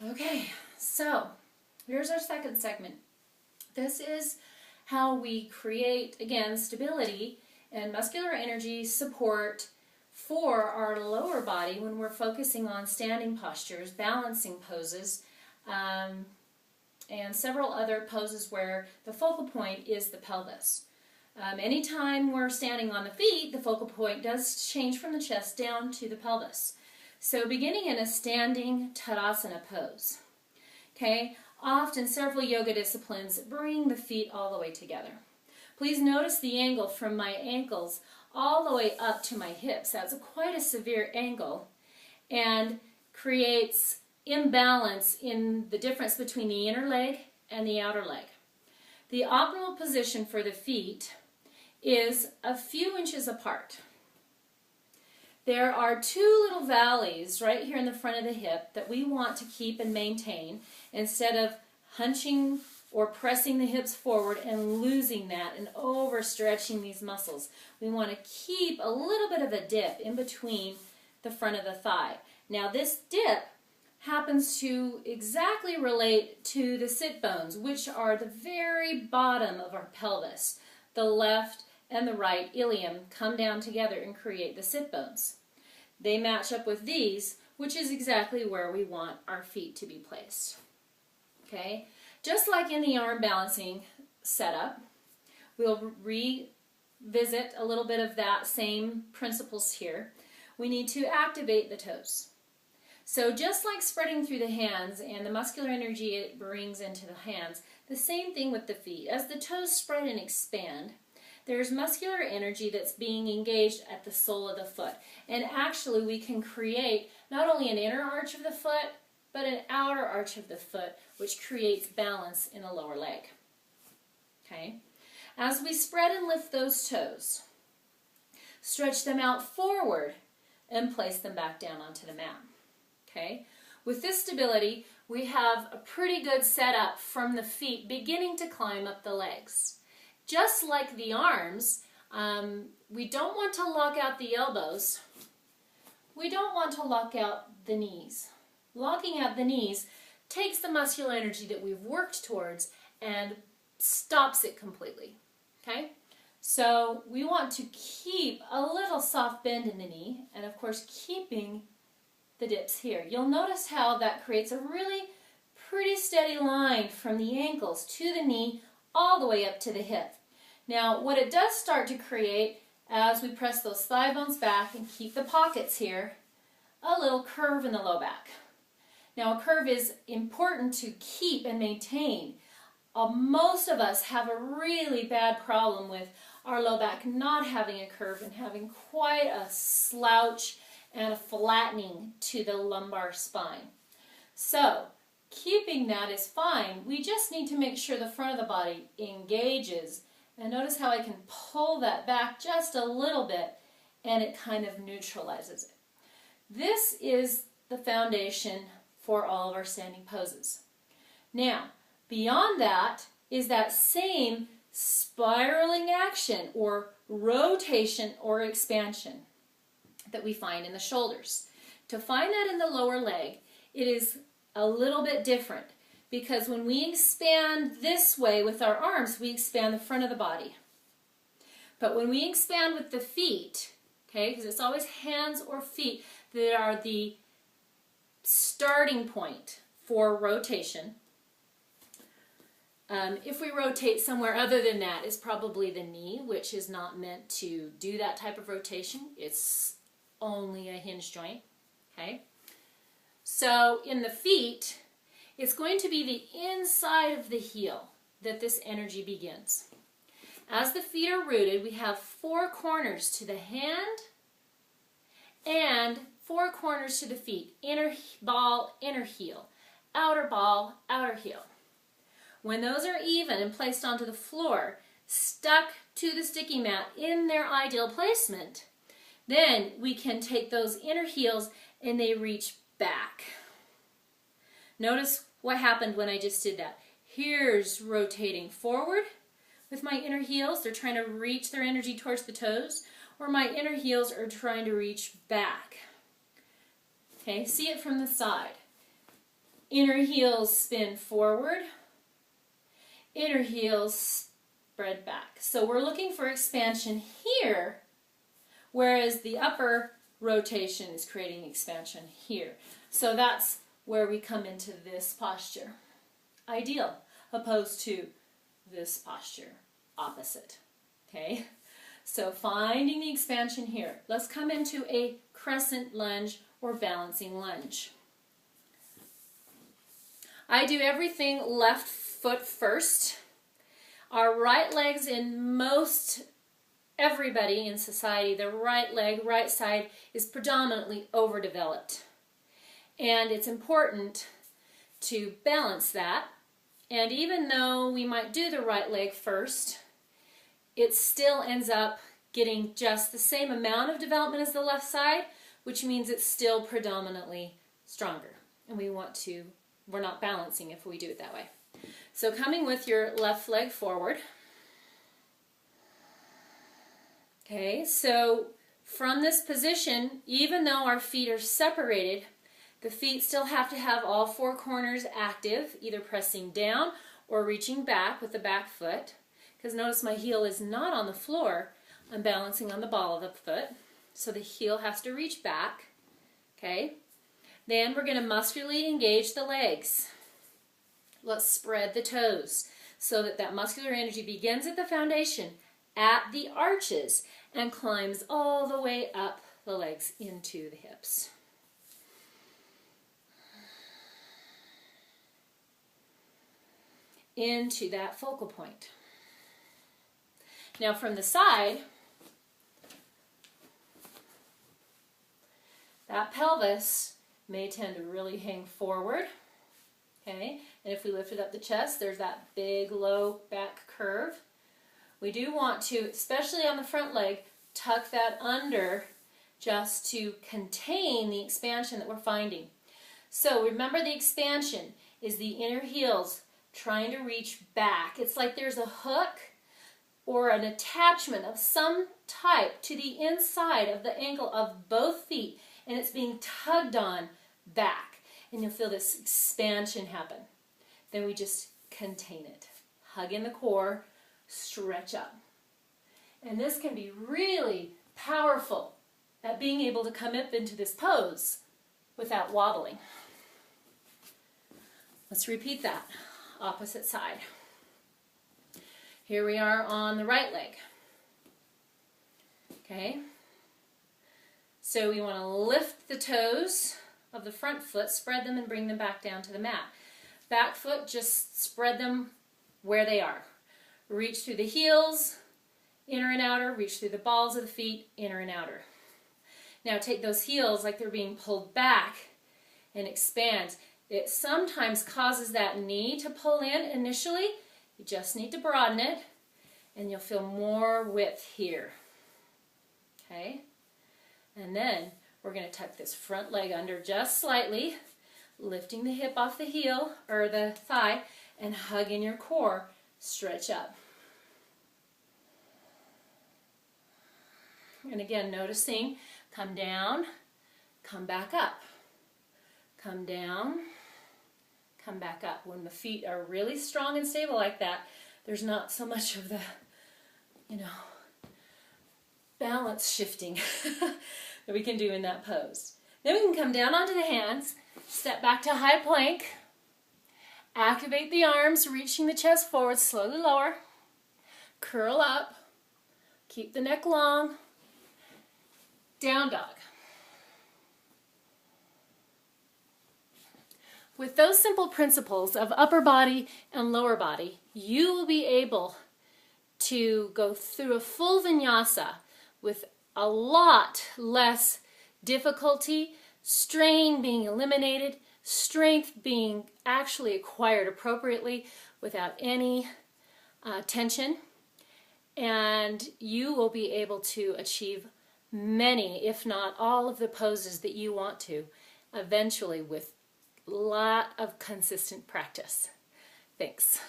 Okay, so here's our second segment. This is how we create, again, stability and muscular energy support for our lower body when we're focusing on standing postures, balancing poses, and several other poses where the focal point is the pelvis. Anytime we're standing on the feet, the focal point does change from the chest down to the pelvis. So beginning in a standing Tadasana pose. Okay, often several yoga disciplines bring the feet all the way together. Please notice the angle from my ankles all the way up to my hips. That's quite a severe angle and creates imbalance in the difference between the inner leg and the outer leg. The optimal position for the feet is a few inches apart. There are two little valleys right here in the front of the hip that we want to keep and maintain instead of hunching or pressing the hips forward and losing that and overstretching these muscles. We want to keep a little bit of a dip in between the front of the thigh. Now this dip happens to exactly relate to the sit bones, which are the very bottom of our pelvis. The left and the right ilium come down together and create the sit bones. They match up with these, which is exactly where we want our feet to be placed. Okay? Just like in the arm balancing setup, we'll revisit a little bit of that same principles here. We need to activate the toes. So just like spreading through the hands and the muscular energy it brings into the hands, the same thing with the feet. As the toes spread and expand, there's muscular energy that's being engaged at the sole of the foot. And actually we can create not only an inner arch of the foot, but an outer arch of the foot, which creates balance in the lower leg. Okay? As we spread and lift those toes, stretch them out forward and place them back down onto the mat. Okay? With this stability, we have a pretty good setup from the feet beginning to climb up the legs. Just like the arms, we don't want to lock out the elbows. We don't want to lock out the knees. Locking out the knees takes the muscular energy that we've worked towards and stops it completely. Okay? So we want to keep a little soft bend in the knee, and of course keeping the dips here. You'll notice how that creates a really pretty steady line from the ankles to the knee all the way up to the hip. Now what it does start to create as we press those thigh bones back and keep the pockets here, a little curve in the low back. Now a curve is important to keep and maintain. Most of us have a really bad problem with our low back not having a curve and having quite a slouch and a flattening to the lumbar spine. So keeping that is fine. We just need to make sure the front of the body engages. And notice how I can pull that back just a little bit and it kind of neutralizes it. This is the foundation for all of our standing poses. Now, beyond that is that same spiraling action or rotation or expansion that we find in the shoulders. To find that in the lower leg, it is a little bit different because when we expand this way with our arms, we expand the front of the body. But when we expand with the feet, okay, because it's always hands or feet that are the starting point for rotation. If we rotate somewhere other than that, it's probably the knee, which is not meant to do that type of rotation. It's only a hinge joint. Okay? So in the feet, it's going to be the inside of the heel that this energy begins. As the feet are rooted, we have 4 corners to the hand and 4 corners to the feet. Inner ball, inner heel. Outer ball, outer heel. When those are even and placed onto the floor, stuck to the sticky mat in their ideal placement, then we can take those inner heels and they reach back. Notice what happened when I just did that. Here's rotating forward with my inner heels. They're trying to reach their energy towards the toes, or my inner heels are trying to reach back. Okay, see it from the side. Inner heels spin forward, inner heels spread back. So we're looking for expansion here, whereas the upper rotation is creating expansion here. So that's where we come into this posture. Ideal, opposed to this posture, opposite. Okay? So finding the expansion here. Let's come into a crescent lunge or balancing lunge. I do everything left foot first. Our right legs in most everybody in society, the right leg, right side is predominantly overdeveloped. And it's important to balance that. And even though we might do the right leg first, it still ends up getting just the same amount of development as the left side, which means it's still predominantly stronger. And we're not balancing if we do it that way. So coming with your left leg forward. Okay, so from this position, even though our feet are separated, the feet still have to have all four corners active, either pressing down or reaching back with the back foot. Because notice my heel is not on the floor, I'm balancing on the ball of the foot. So the heel has to reach back. Okay, then we're going to muscularly engage the legs. Let's spread the toes so that that muscular energy begins at the foundation, at the arches, and climbs all the way up the legs into the hips. Into that focal point. Now from the side, that pelvis may tend to really hang forward. Okay, and if we lifted up the chest, there's that big low back curve. We do want to, especially on the front leg, tuck that under just to contain the expansion that we're finding. So remember, the expansion is the inner heels trying to reach back. It's like there's a hook or an attachment of some type to the inside of the ankle of both feet, and it's being tugged on back. And you'll feel this expansion happen. Then we just contain it. Hug in the core, stretch up. And this can be really powerful at being able to come up into this pose without wobbling. Let's repeat that. Opposite side. Here we are on the right leg. Okay. So we want to lift the toes of the front foot, spread them and bring them back down to the mat. Back foot, just spread them where they are. Reach through the heels, inner and outer, reach through the balls of the feet, inner and outer. Now take those heels like they're being pulled back and expand. It sometimes causes that knee to pull in initially. You just need to broaden it and you'll feel more width here. Okay? And then we're going to tuck this front leg under just slightly, lifting the hip off the heel or the thigh, and hug in your core. Stretch up. And again, noticing, come down, come back up. Come down, come back up. When the feet are really strong and stable like that, there's not so much of the, balance shifting that we can do in that pose. Then we can come down onto the hands, step back to high plank, activate the arms, reaching the chest forward, slowly lower, curl up, keep the neck long, down dog. With those simple principles of upper body and lower body, you will be able to go through a full vinyasa with a lot less difficulty, strain being eliminated, strength being actually acquired appropriately without any tension, and you will be able to achieve many, if not all, of the poses that you want to eventually with a lot of consistent practice. Thanks.